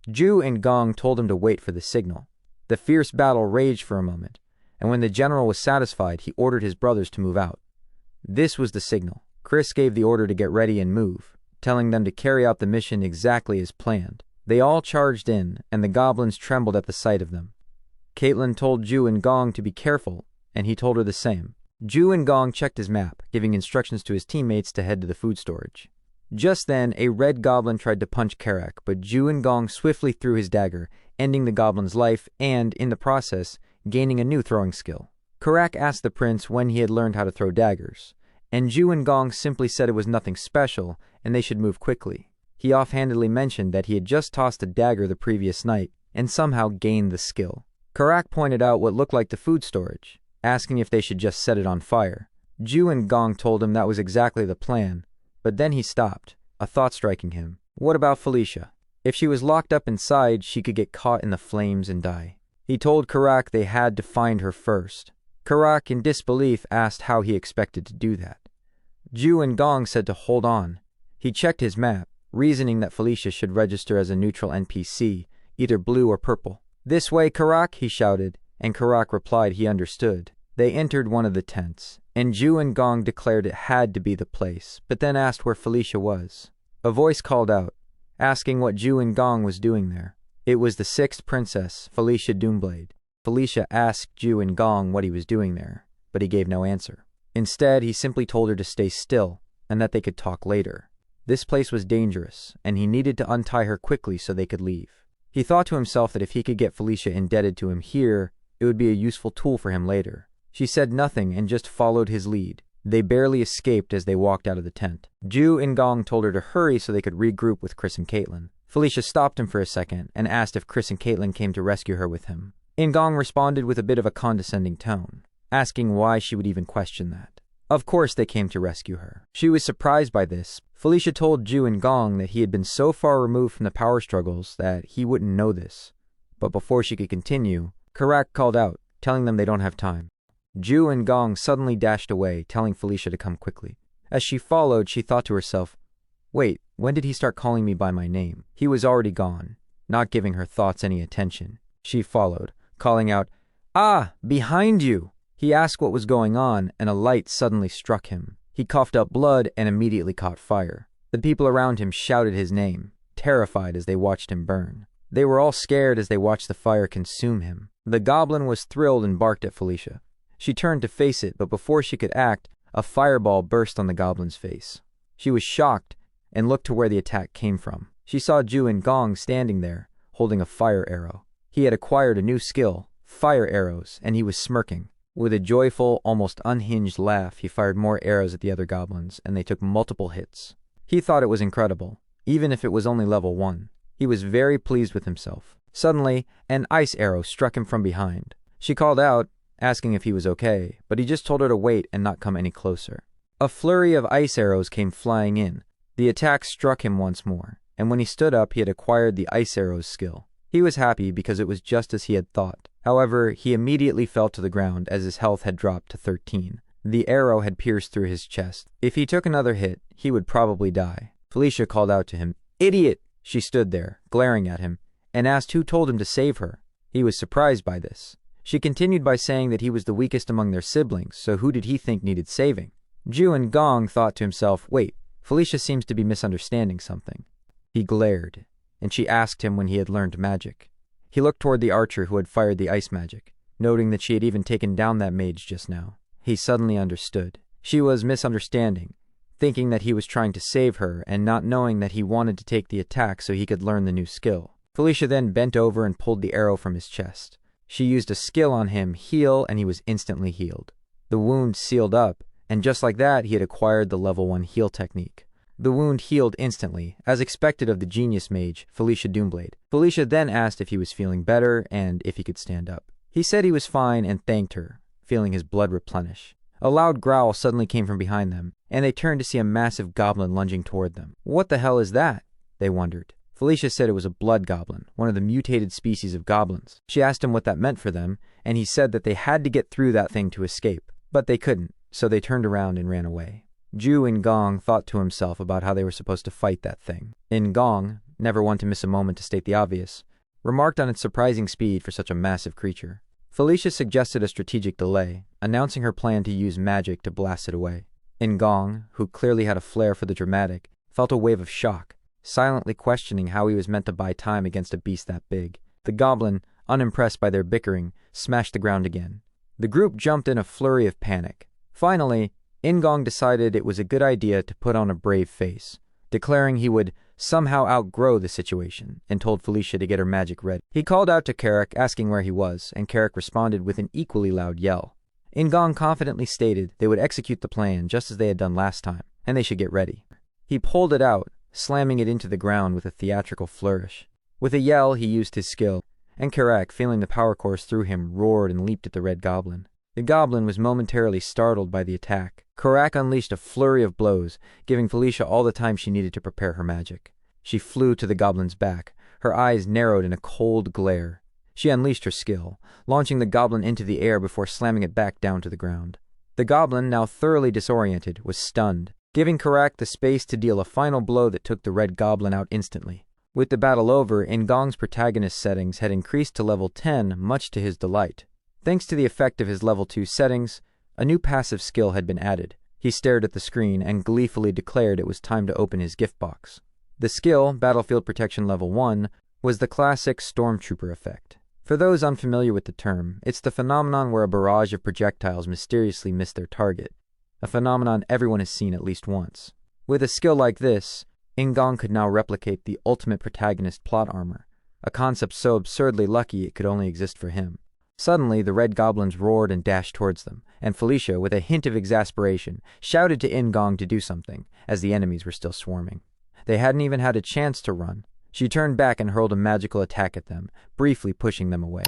A: Ju and Gong told him to wait for the signal. The fierce battle raged for a moment, and when the general was satisfied, he ordered his brothers to move out. This was the signal. Chris gave the order to get ready and move, telling them to carry out the mission exactly as planned. They all charged in, and the goblins trembled at the sight of them. Caitlin told Ju and Gong to be careful, and he told her the same. Ju and Gong checked his map, giving instructions to his teammates to head to the food storage. Just then, a red goblin tried to punch Karak, but Ju and Gong swiftly threw his dagger, ending the goblin's life and, in the process, gaining a new throwing skill. Karak asked the prince when he had learned how to throw daggers, and Ju and Gong simply said it was nothing special and they should move quickly. He offhandedly mentioned that he had just tossed a dagger the previous night and somehow gained the skill. Karak pointed out what looked like the food storage, asking if they should just set it on fire. Ju and Gong told him that was exactly the plan, but then he stopped, a thought striking him. What about Felicia? If she was locked up inside, she could get caught in the flames and die. He told Karak they had to find her first. Karak, in disbelief, asked how he expected to do that. Ju and Gong said to hold on. He checked his map, reasoning that Felicia should register as a neutral NPC, either blue or purple. "This way, Karak," he shouted, and Karak replied he understood. They entered one of the tents, and Ju and Gong declared it had to be the place, but then asked where Felicia was. A voice called out, asking what Ju and Gong was doing there. It was the sixth princess, Felicia Doomblade. Felicia asked Ju and Gong what he was doing there, but he gave no answer. Instead, he simply told her to stay still, and that they could talk later. This place was dangerous, and he needed to untie her quickly so they could leave. He thought to himself that if he could get Felicia indebted to him here, it would be a useful tool for him later. She said nothing and just followed his lead. They barely escaped as they walked out of the tent. Ju and Gong told her to hurry so they could regroup with Chris and Caitlin. Felicia stopped him for a second and asked if Chris and Caitlin came to rescue her with him. Gong responded with a bit of a condescending tone, asking why she would even question that. Of course they came to rescue her. She was surprised by this. Felicia told Ju and Gong that he had been so far removed from the power struggles that he wouldn't know this. But before she could continue, Karak called out, telling them they don't have time. Ju and Gong suddenly dashed away, telling Felicia to come quickly. As she followed, she thought to herself, wait, when did he start calling me by my name? He was already gone, not giving her thoughts any attention. She followed, calling out, "Ah, behind you!" He asked what was going on, and a light suddenly struck him. He coughed up blood and immediately caught fire. The people around him shouted his name, terrified as they watched him burn. They were all scared as they watched the fire consume him. The goblin was thrilled and barked at Felicia. She turned to face it, but before she could act, a fireball burst on the goblin's face. She was shocked and looked to where the attack came from. She saw Ju and Gong standing there, holding a fire arrow. He had acquired a new skill, fire arrows, and he was smirking. With a joyful, almost unhinged laugh, he fired more arrows at the other goblins, and they took multiple hits. He thought it was incredible, even if it was only level 1. He was very pleased with himself. Suddenly, an ice arrow struck him from behind. She called out, asking if he was okay, but he just told her to wait and not come any closer. A flurry of ice arrows came flying in. The attack struck him once more, and when he stood up, he had acquired the ice arrows skill. He was happy because it was just as he had thought. However, he immediately fell to the ground as his health had dropped to 13. The arrow had pierced through his chest. If he took another hit, he would probably die. Felicia called out to him, "Idiot!" She stood there, glaring at him, and asked who told him to save her. He was surprised by this. She continued by saying that he was the weakest among their siblings, so who did he think needed saving? Ju and Gong thought to himself, wait, Felicia seems to be misunderstanding something. He glared, and she asked him when he had learned magic. He looked toward the archer who had fired the ice magic, noting that she had even taken down that mage just now. He suddenly understood. She was misunderstanding, thinking that he was trying to save her and not knowing that he wanted to take the attack so he could learn the new skill. Felicia then bent over and pulled the arrow from his chest. She used a skill on him, heal, and he was instantly healed. The wound sealed up, and just like that, he had acquired the level 1 heal technique. The wound healed instantly, as expected of the genius mage, Felicia Doomblade. Felicia then asked if he was feeling better and if he could stand up. He said he was fine and thanked her, feeling his blood replenish. A loud growl suddenly came from behind them, and they turned to see a massive goblin lunging toward them. What the hell is that? They wondered. Felicia said it was a blood goblin, one of the mutated species of goblins. She asked him what that meant for them, and he said that they had to get through that thing to escape. But they couldn't, so they turned around and ran away. Ju and Gong thought to himself about how they were supposed to fight that thing. Gong, never one to miss a moment to state the obvious, remarked on its surprising speed for such a massive creature. Felicia suggested a strategic delay, announcing her plan to use magic to blast it away. Gong, who clearly had a flair for the dramatic, felt a wave of shock, silently questioning how he was meant to buy time against a beast that big. The goblin, unimpressed by their bickering, smashed the ground again. The group jumped in a flurry of panic. Finally, Gong decided it was a good idea to put on a brave face, declaring he would somehow outgrow the situation, and told Felicia to get her magic ready. He called out to Carrick, asking where he was, and Carrick responded with an equally loud yell. Gong confidently stated they would execute the plan just as they had done last time, and they should get ready. He pulled it out, slamming it into the ground with a theatrical flourish. With a yell, he used his skill, and Carrick, feeling the power course through him, roared and leaped at the red goblin. The goblin was momentarily startled by the attack. Karak unleashed a flurry of blows, giving Felicia all the time she needed to prepare her magic. She flew to the goblin's back, her eyes narrowed in a cold glare. She unleashed her skill, launching the goblin into the air before slamming it back down to the ground. The goblin, now thoroughly disoriented, was stunned, giving Karak the space to deal a final blow that took the red goblin out instantly. With the battle over, Gong's protagonist settings had increased to level 10, much to his delight. Thanks to the effect of his level 2 settings, a new passive skill had been added. He stared at the screen and gleefully declared it was time to open his gift box. The skill, Battlefield Protection Level 1, was the classic Stormtrooper effect. For those unfamiliar with the term, it's the phenomenon where a barrage of projectiles mysteriously miss their target, a phenomenon everyone has seen at least once. With a skill like this, Gong could now replicate the ultimate protagonist plot armor, a concept so absurdly lucky it could only exist for him. Suddenly, the red goblins roared and dashed towards them, and Felicia, with a hint of exasperation, shouted to Ingong to do something, as the enemies were still swarming. They hadn't even had a chance to run. She turned back and hurled a magical attack at them, briefly pushing them away.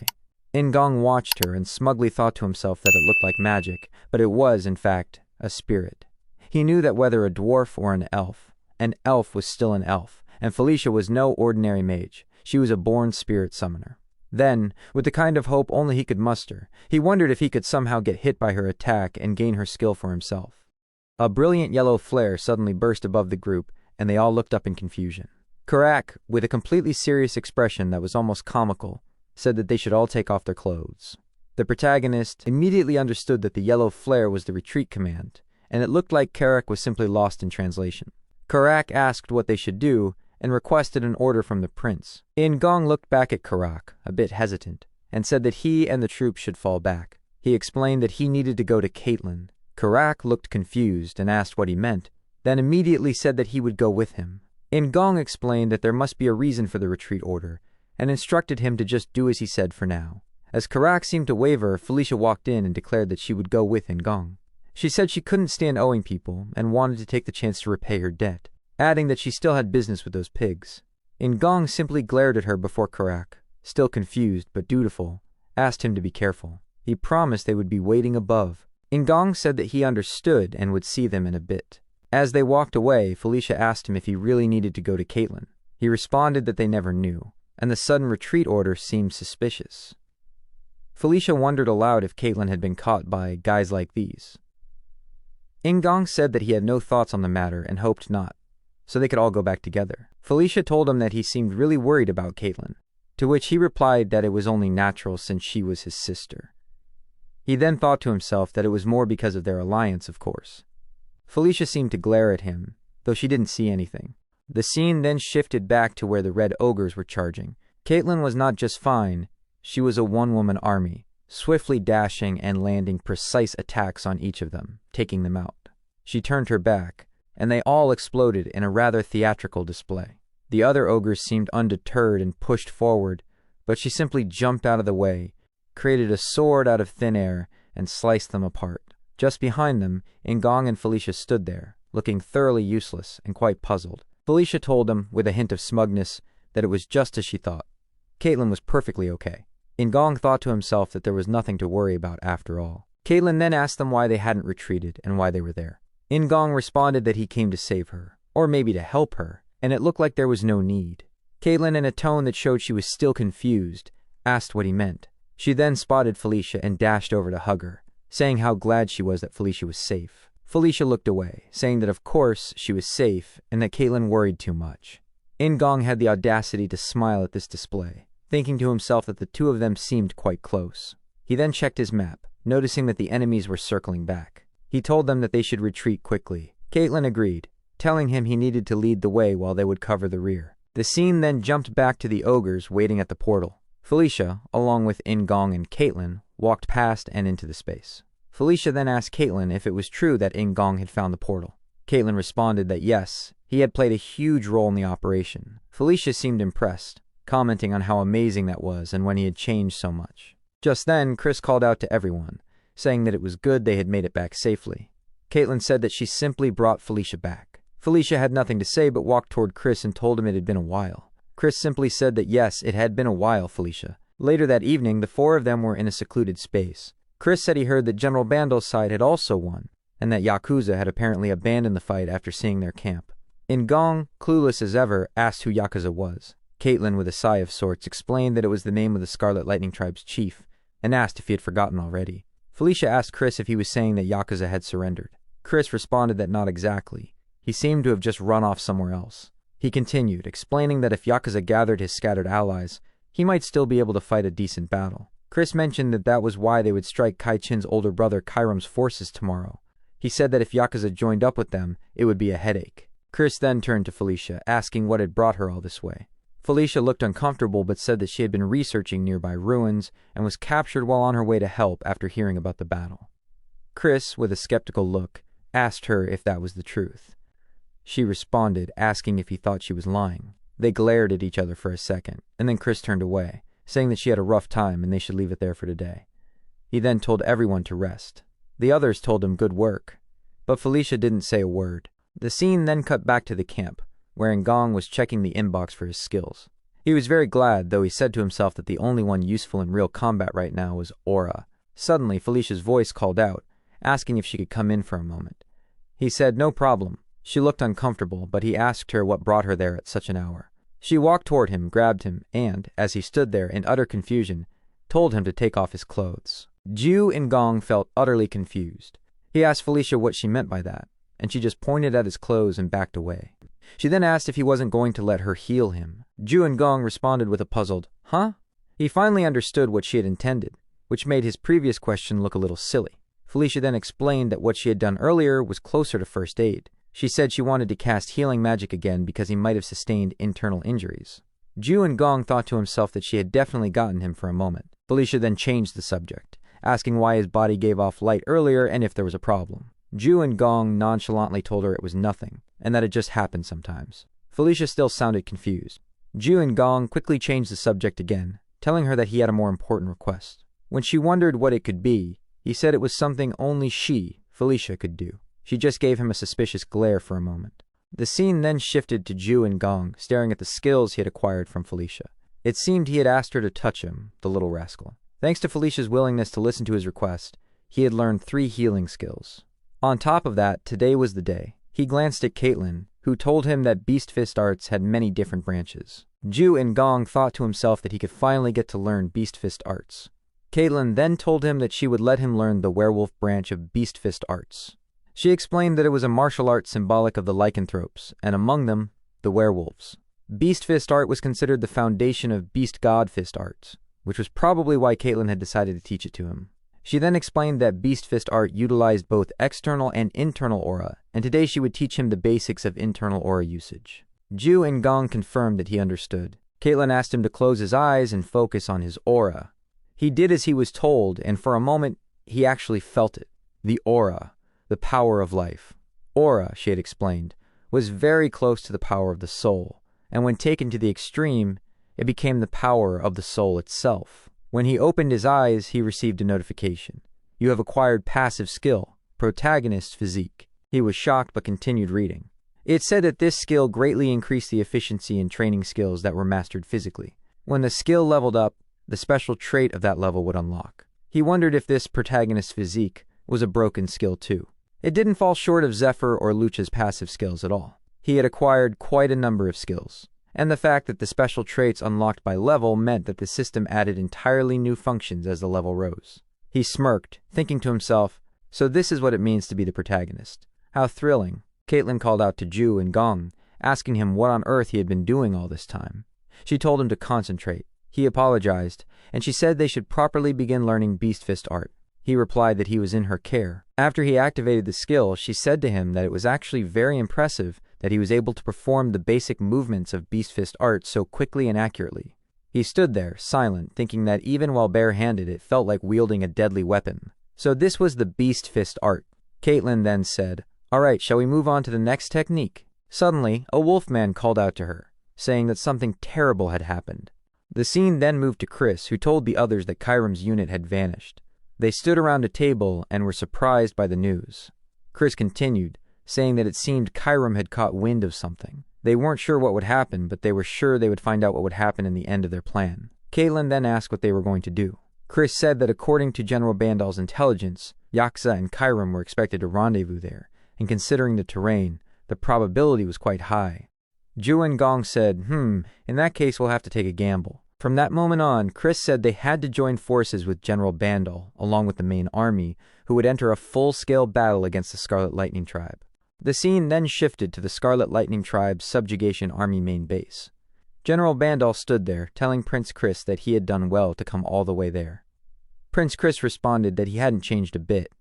A: Ingong watched her and smugly thought to himself that it looked like magic, but it was, in fact, a spirit. He knew that whether a dwarf or an elf was still an elf, and Felicia was no ordinary mage. She was a born spirit summoner. Then, with the kind of hope only he could muster, he wondered if he could somehow get hit by her attack and gain her skill for himself. A brilliant yellow flare suddenly burst above the group, and they all looked up in confusion. Karak, with a completely serious expression that was almost comical, said that they should all take off their clothes. The protagonist immediately understood that the yellow flare was the retreat command, and it looked like Karak was simply lost in translation. Karak asked what they should do, and requested an order from the prince. Ingong looked back at Karak, a bit hesitant, and said that he and the troops should fall back. He explained that he needed to go to Caitlin. Karak looked confused and asked what he meant, then immediately said that he would go with him. Ingong explained that there must be a reason for the retreat order, and instructed him to just do as he said for now. As Karak seemed to waver, Felicia walked in and declared that she would go with Ingong. She said she couldn't stand owing people and wanted to take the chance to repay her debt, adding that she still had business with those pigs. Ingong simply glared at her before Karak, still confused but dutiful, asked him to be careful. He promised they would be waiting above. Ingong said that he understood and would see them in a bit. As they walked away, Felicia asked him if he really needed to go to Caitlin. He responded that they never knew, and the sudden retreat order seemed suspicious. Felicia wondered aloud if Caitlin had been caught by guys like these. Ingong said that he had no thoughts on the matter and hoped not, so they could all go back together. Felicia told him that he seemed really worried about Caitlin, to which he replied that it was only natural since she was his sister. He then thought to himself that it was more because of their alliance, of course. Felicia seemed to glare at him, though she didn't see anything. The scene then shifted back to where the red ogres were charging. Caitlin was not just fine, she was a one-woman army, swiftly dashing and landing precise attacks on each of them, taking them out. She turned her back, and they all exploded in a rather theatrical display. The other ogres seemed undeterred and pushed forward, but she simply jumped out of the way, created a sword out of thin air, and sliced them apart. Just behind them, Ingong and Felicia stood there, looking thoroughly useless and quite puzzled. Felicia told them, with a hint of smugness, that it was just as she thought. Caitlin was perfectly okay. Ingong thought to himself that there was nothing to worry about after all. Caitlin then asked them why they hadn't retreated and why they were there. Ingong responded that he came to save her, or maybe to help her, and it looked like there was no need. Caitlin, in a tone that showed she was still confused, asked what he meant. She then spotted Felicia and dashed over to hug her, saying how glad she was that Felicia was safe. Felicia looked away, saying that of course she was safe and that Caitlin worried too much. Ingong had the audacity to smile at this display, thinking to himself that the two of them seemed quite close. He then checked his map, noticing that the enemies were circling back. He told them that they should retreat quickly. Caitlin agreed, telling him he needed to lead the way while they would cover the rear. The scene then jumped back to the ogres waiting at the portal. Felicia, along with Ingong and Caitlin, walked past and into the space. Felicia then asked Caitlin if it was true that Ingong had found the portal. Caitlin responded that yes, he had played a huge role in the operation. Felicia seemed impressed, commenting on how amazing that was and when he had changed so much. Just then, Chris called out to everyone, saying that it was good they had made it back safely. Caitlin said that she simply brought Felicia back. Felicia had nothing to say but walked toward Chris and told him it had been a while. Chris simply said that yes, it had been a while, Felicia. Later that evening, the four of them were in a secluded space. Chris said he heard that General Bandle's side had also won, and that Yakuza had apparently abandoned the fight after seeing their camp. Ingong, clueless as ever, asked who Yakuza was. Caitlin, with a sigh of sorts, explained that it was the name of the Scarlet Lightning Tribe's chief, and asked if he had forgotten already. Felicia asked Chris if he was saying that Yakuza had surrendered. Chris responded that not exactly. He seemed to have just run off somewhere else. He continued, explaining that if Yakuza gathered his scattered allies, he might still be able to fight a decent battle. Chris mentioned that that was why they would strike Kai-Chin's older brother Kairam's forces tomorrow. He said that if Yakuza joined up with them, it would be a headache. Chris then turned to Felicia, asking what had brought her all this way. Felicia looked uncomfortable but said that she had been researching nearby ruins and was captured while on her way to help after hearing about the battle. Chris, with a skeptical look, asked her if that was the truth. She responded, asking if he thought she was lying. They glared at each other for a second, and then Chris turned away, saying that she had a rough time and they should leave it there for today. He then told everyone to rest. The others told him good work, but Felicia didn't say a word. The scene then cut back to the camp, where Ngong was checking the inbox for his skills. He was very glad, though he said to himself that the only one useful in real combat right now was Aura. Suddenly, Felicia's voice called out, asking if she could come in for a moment. He said no problem. She looked uncomfortable, but he asked her what brought her there at such an hour. She walked toward him, grabbed him, and, as he stood there in utter confusion, told him to take off his clothes. Ju Ngong felt utterly confused. He asked Felicia what she meant by that, and she just pointed at his clothes and backed away. She then asked if he wasn't going to let her heal him. Ju Ngong responded with a puzzled, "Huh?" He finally understood what she had intended, which made his previous question look a little silly. Felicia then explained that what she had done earlier was closer to first aid. She said she wanted to cast healing magic again because he might have sustained internal injuries. Ju Ngong thought to himself that she had definitely gotten him for a moment. Felicia then changed the subject, asking why his body gave off light earlier and if there was a problem. Ju Ngong nonchalantly told her it was nothing, and that it just happened sometimes. Felicia still sounded confused. Ju Ngong quickly changed the subject again, telling her that he had a more important request. When she wondered what it could be, he said it was something only she, Felicia, could do. She just gave him a suspicious glare for a moment. The scene then shifted to Ju Ngong, staring at the skills he had acquired from Felicia. It seemed he had asked her to touch him, the little rascal. Thanks to Felicia's willingness to listen to his request, he had learned 3 healing skills. On top of that, today was the day. He glanced at Caitlin, who told him that Beast Fist arts had many different branches. Ju Ngong thought to himself that he could finally get to learn Beast Fist arts. Caitlin then told him that she would let him learn the werewolf branch of Beast Fist arts. She explained that it was a martial art symbolic of the lycanthropes, and among them, the werewolves. Beast Fist art was considered the foundation of Beast God Fist arts, which was probably why Caitlin had decided to teach it to him. She then explained that Beast Fist art utilized both external and internal aura, and today she would teach him the basics of internal aura usage. Ju Ngong confirmed that he understood. Caitlin asked him to close his eyes and focus on his aura. He did as he was told, and for a moment, he actually felt it. The aura. The power of life. Aura, she had explained, was very close to the power of the soul, and when taken to the extreme, it became the power of the soul itself. When he opened his eyes, he received a notification. You have acquired passive skill, protagonist physique. He was shocked but continued reading. It said that this skill greatly increased the efficiency in training skills that were mastered physically. When the skill leveled up, the special trait of that level would unlock. He wondered if this protagonist physique was a broken skill too. It didn't fall short of Zephyr or Lucha's passive skills at all. He had acquired quite a number of skills, and the fact that the special traits unlocked by level meant that the system added entirely new functions as the level rose. He smirked, thinking to himself, so this is what it means to be the protagonist. How thrilling. Caitlin called out to Ju Ngong, asking him what on earth he had been doing all this time. She told him to concentrate. He apologized, and she said they should properly begin learning Beast Fist art. He replied that he was in her care. After he activated the skill, she said to him that it was actually very impressive that he was able to perform the basic movements of Beast Fist art so quickly and accurately. He stood there, silent, thinking that even while barehanded it felt like wielding a deadly weapon. So this was the Beast Fist art. Caitlin then said, "Alright, shall we move on to the next technique?" Suddenly, a wolfman called out to her, saying that something terrible had happened. The scene then moved to Chris, who told the others that Kyram's unit had vanished. They stood around a table and were surprised by the news. Chris continued, saying that it seemed Kyram had caught wind of something. They weren't sure what would happen, but they were sure they would find out what would happen in the end of their plan. Caitlin then asked what they were going to do. Chris said that according to General Bandal's intelligence, Yakza and Kyram were expected to rendezvous there, and considering the terrain, the probability was quite high. Ju Ngong said, in that case we'll have to take a gamble. From that moment on, Chris said they had to join forces with General Bandal, along with the main army, who would enter a full-scale battle against the Scarlet Lightning Tribe. The scene then shifted to the Scarlet Lightning Tribe's subjugation army main base. General Bandal stood there, telling Prince Chris that he had done well to come all the way there. Prince Chris responded that he hadn't changed a bit,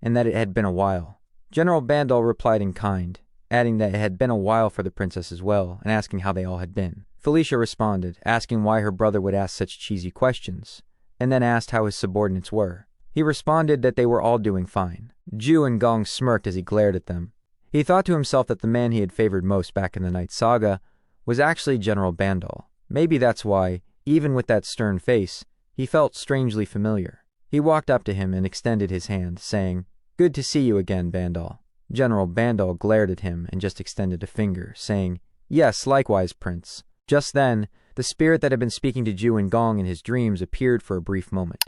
A: and that it had been a while. General Bandal replied in kind, adding that it had been a while for the princess as well, and asking how they all had been. Felicia responded, asking why her brother would ask such cheesy questions, and then asked how his subordinates were. He responded that they were all doing fine. Ju Ngong smirked as he glared at them. He thought to himself that the man he had favored most back in the Night Saga was actually General Bandal. Maybe that's why, Even with that stern face, he felt strangely familiar. He walked up to him and extended his hand, saying, "Good to see you again, Bandal." General Bandal glared at him and just extended a finger, saying, "Yes, likewise, Prince." Just then, the spirit that had been speaking to Ju and Gong in his dreams appeared for a brief moment.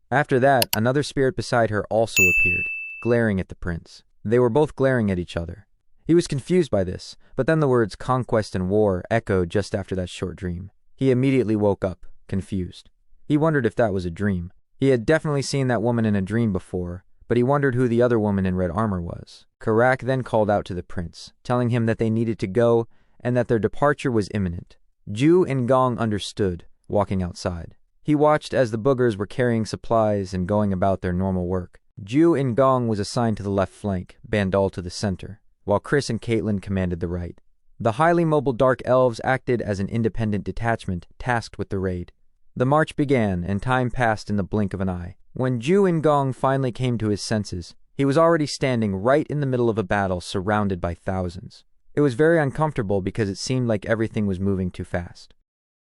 A: After that, another spirit beside her also appeared, glaring at the prince. They were both glaring at each other. He was confused by this, but then the words conquest and war echoed just after that short dream. He immediately woke up, confused. He wondered if that was a dream. He had definitely seen that woman in a dream before, but he wondered who the other woman in red armor was. Karak then called out to the prince, telling him that they needed to go and that their departure was imminent. Ju and Gong understood, walking outside. He watched as the boogers were carrying supplies and going about their normal work. Ju and Gong was assigned to the left flank, Bandal to the center, while Chris and Caitlin commanded the right. The highly mobile Dark Elves acted as an independent detachment tasked with the raid. The march began, and time passed in the blink of an eye. When Ju and Gong finally came to his senses, he was already standing right in the middle of a battle surrounded by thousands. It was very uncomfortable because it seemed like everything was moving too fast.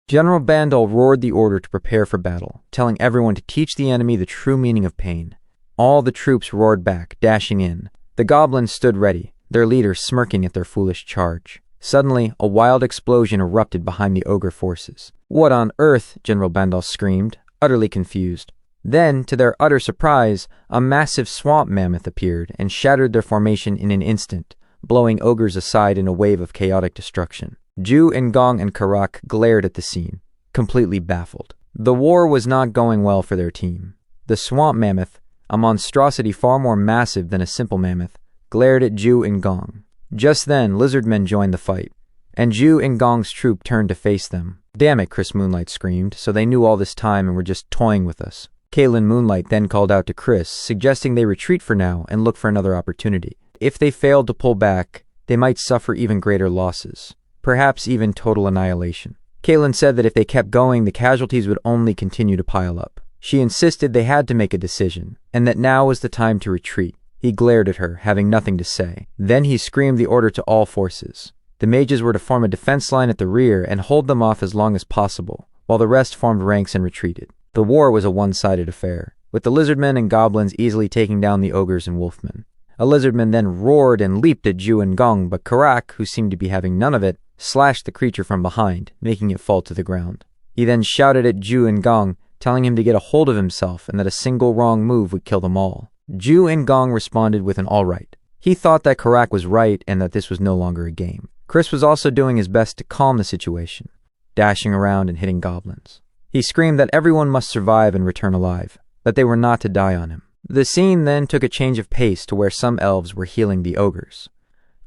A: General Bandal roared the order to prepare for battle, telling everyone to teach the enemy the true meaning of pain. All the troops roared back, dashing in. The goblins stood ready, their leader smirking at their foolish charge. Suddenly, a wild explosion erupted behind the ogre forces. "What on earth?" General Bandal screamed, utterly confused. Then, to their utter surprise, a massive swamp mammoth appeared and shattered their formation in an instant, blowing ogres aside in a wave of chaotic destruction. Ju and Gong and Karak glared at the scene, completely baffled. The war was not going well for their team. The swamp mammoth, a monstrosity far more massive than a simple mammoth, glared at Ju and Gong. Just then, lizardmen joined the fight, and Ju and Gong's troop turned to face them. "Damn it," Chris Moonlight screamed, "so they knew all this time and were just toying with us." Caitlin Moonlight then called out to Chris, suggesting they retreat for now and look for another opportunity. If they failed to pull back, they might suffer even greater losses, perhaps even total annihilation. Caitlin said that if they kept going, the casualties would only continue to pile up. She insisted they had to make a decision, and that now was the time to retreat. He glared at her, having nothing to say. Then he screamed the order to all forces. The mages were to form a defense line at the rear and hold them off as long as possible, while the rest formed ranks and retreated. The war was a one-sided affair, with the lizardmen and goblins easily taking down the ogres and wolfmen. A lizardman then roared and leaped at Ju and Gong, but Karak, who seemed to be having none of it, slashed the creature from behind, making it fall to the ground. He then shouted at Ju and Gong, telling him to get a hold of himself and that a single wrong move would kill them all. Ju and Gong responded with an all right. He thought that Karak was right and that this was no longer a game. Chris was also doing his best to calm the situation, dashing around and hitting goblins. He screamed that everyone must survive and return alive, that they were not to die on him. The scene then took a change of pace to where some elves were healing the ogres.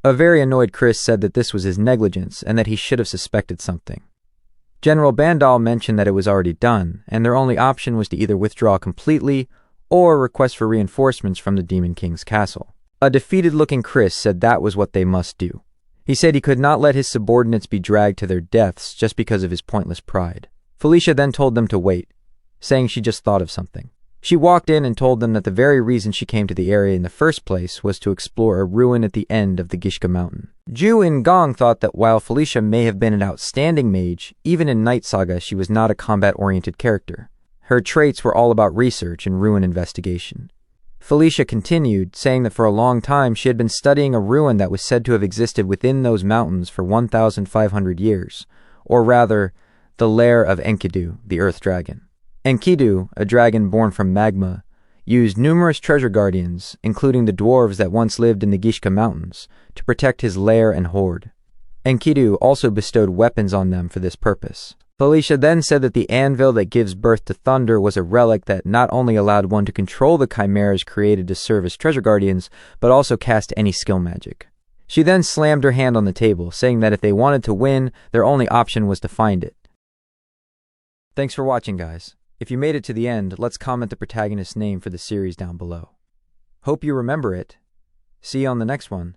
A: A very annoyed Chris said that this was his negligence and that he should have suspected something. General Bandal mentioned that it was already done, and their only option was to either withdraw completely or request for reinforcements from the Demon King's castle. A defeated-looking Chris said that was what they must do. He said he could not let his subordinates be dragged to their deaths just because of his pointless pride. Felicia then told them to wait, saying she just thought of something. She walked in and told them that the very reason she came to the area in the first place was to explore a ruin at the end of the Gishka Mountain. Ju and Gong thought that while Felicia may have been an outstanding mage, even in Night Saga she was not a combat-oriented character. Her traits were all about research and ruin investigation. Felicia continued, saying that for a long time she had been studying a ruin that was said to have existed within those mountains for 1,500 years, or rather, the lair of Enkidu, the Earth Dragon. Enkidu, a dragon born from magma, used numerous treasure guardians, including the dwarves that once lived in the Gishka Mountains, to protect his lair and hoard. Enkidu also bestowed weapons on them for this purpose. Felicia then said that the anvil that gives birth to thunder was a relic that not only allowed one to control the chimeras created to serve as treasure guardians, but also cast any skill magic. She then slammed her hand on the table, saying that if they wanted to win, their only option was to find it. Thanks for watching, guys. If you made it to the end, let's comment the protagonist's name for the series down below. Hope you remember it. See you on the next one.